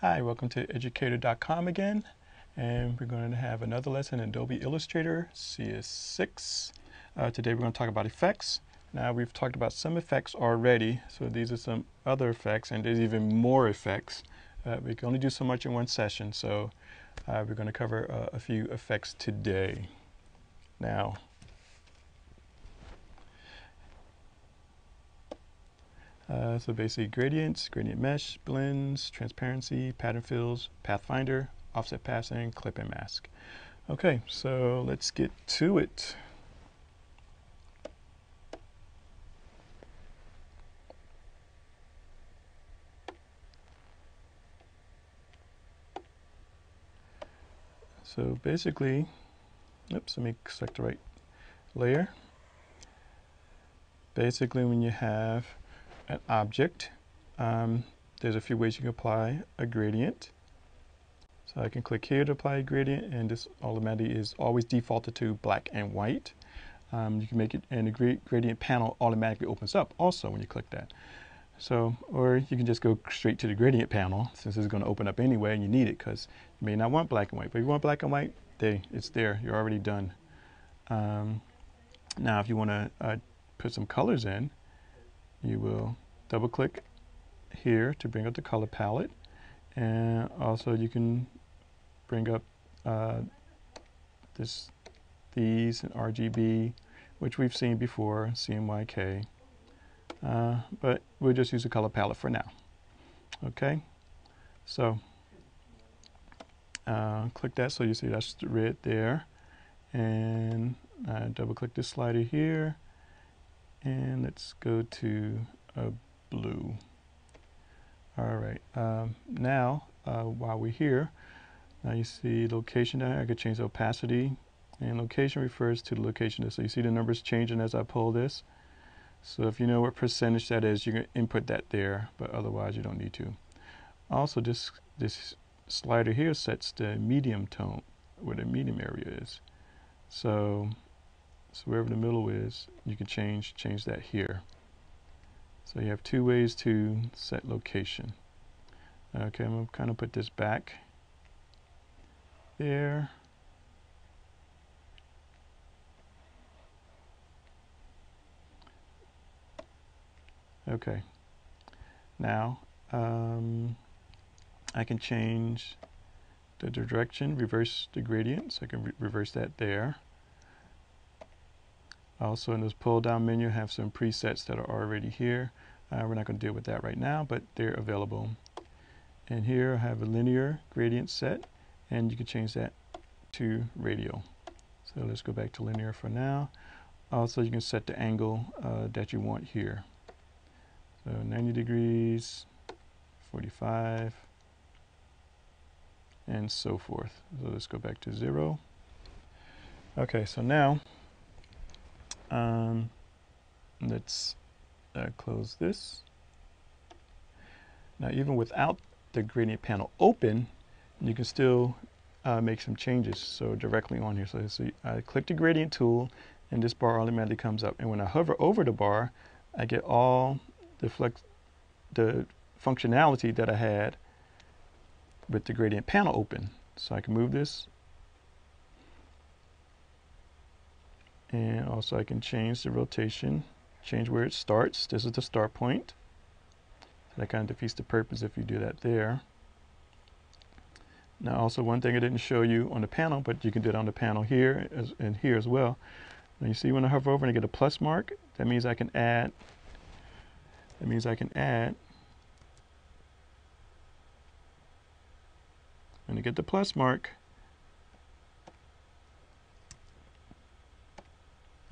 Hi, welcome to Educator.com again, and we're going to have another lesson in Adobe Illustrator CS6. Today we're going to talk about effects. Now we've talked about some effects already, so these are some other effects, and there's even more effects. We can only do so much in one session, so we're going to cover a few effects today. Now, so basically gradients, gradient mesh, blends, transparency, pattern fills, pathfinder, offset passing, clip and mask. Okay, so let's get to it. So basically, oops, let me select the right layer. Basically, when you have an object, there's a few ways you can apply a gradient. So I can click here to apply a gradient, and this automatically is always defaulted to black and white. You can make it, and the gradient panel automatically opens up also when you click that. So, or you can just go straight to the gradient panel, since it's going to open up anyway and you need it, because you may not want black and white. But if you want black and white, it's there. You're already done. Now, if you want to put some colors in, you will double click here to bring up the color palette. And also you can bring up these and RGB, which we've seen before, CMYK. But we'll just use the color palette for now. Okay, so click that, so you see that's the red there, and double click this slider here, and let's go to a blue. All right, now while we're here, now you see location there. I could change the opacity, and location refers to the location. So you see the numbers changing as I pull this. So if you know what percentage that is, you can input that there, but otherwise you don't need to. Also, this slider here sets the medium tone, where the medium area is. So wherever the middle is, you can change that here. So you have two ways to set location. Okay, I'm going to kind of put this back there. Okay, now I can change the direction, reverse the gradient, so I can reverse that there. Also in this pull down menu, I have some presets that are already here. We're not going to deal with that right now, but they're available. And here I have a linear gradient set, and you can change that to radial. So let's go back to linear for now. Also, you can set the angle that you want here. So 90 degrees, 45, and so forth. So let's go back to 0. Okay, so now let's close this. Now, even without the gradient panel open, you can still make some changes. So directly on here, so I click the gradient tool, and this bar automatically comes up. And when I hover over the bar, I get all the functionality that I had with the gradient panel open. So I can move this, and also I can change the rotation, change where it starts. This is the start point. So that kind of defeats the purpose if you do that there. Now, also one thing I didn't show you on the panel, but you can do it on the panel here and here as well. Now you see when I hover over and I get a plus mark, that means I can add. When I get the plus mark,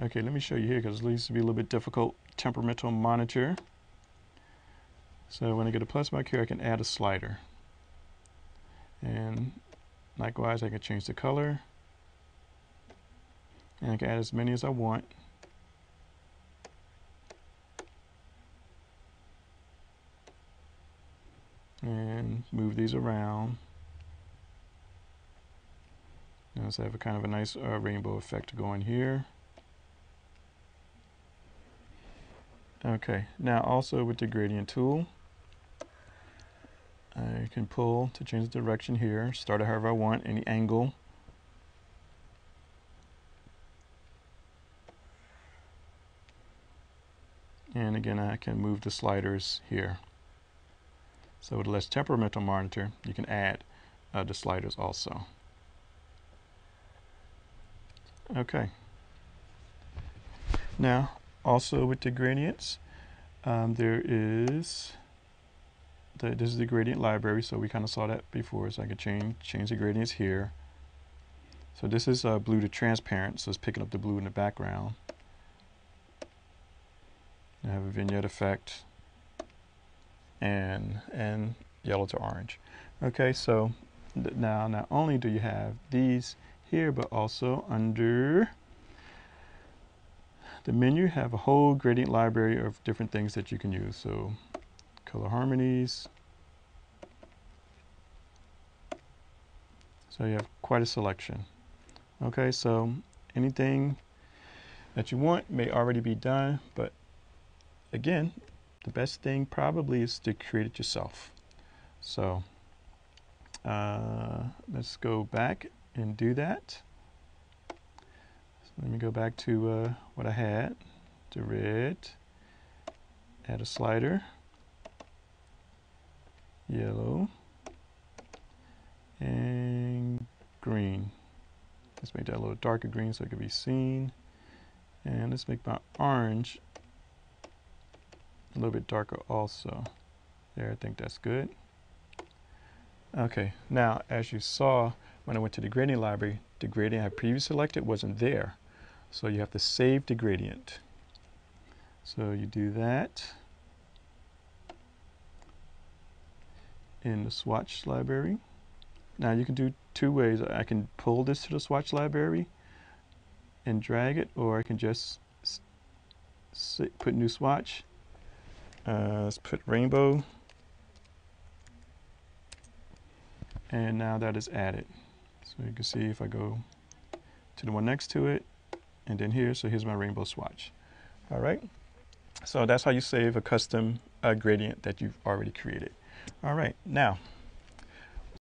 okay, let me show you here because it needs to be a little bit difficult. Temperamental monitor. So when I get a plus mark here, I can add a slider. And likewise, I can change the color. And I can add as many as I want. And move these around. Now, so I have a kind of a nice rainbow effect going here. Okay, now also with the gradient tool, I can pull to change the direction here, start it however I want, any angle. And again, I can move the sliders here. So with a less temperamental monitor, you can add the sliders also. Okay. Now, also with the gradients, there is this is the gradient library, so we kind of saw that before, so I can change the gradients here. So this is blue to transparent, so it's picking up the blue in the background. I have a vignette effect and yellow to orange. Okay, so now not only do you have these here, but also under the menu have a whole gradient library of different things that you can use. So color harmonies. So you have quite a selection. Okay, so anything that you want may already be done, but again, the best thing probably is to create it yourself. So let's go back and do that. So let me go back to what I had, to red, add a slider, yellow, and green. Let's make that a little darker green so it can be seen. And let's make my orange a little bit darker also. There, I think that's good. Okay, now as you saw when I went to the gradient library, the gradient I previously selected wasn't there. So you have to save the gradient. So you do that in the swatch library. Now you can do two ways. I can pull this to the swatch library and drag it, or I can just put new swatch. Let's put rainbow. And now that is added. So you can see if I go to the one next to it, and then here, so here's my rainbow swatch. All right, so that's how you save a custom gradient that you've already created. All right, now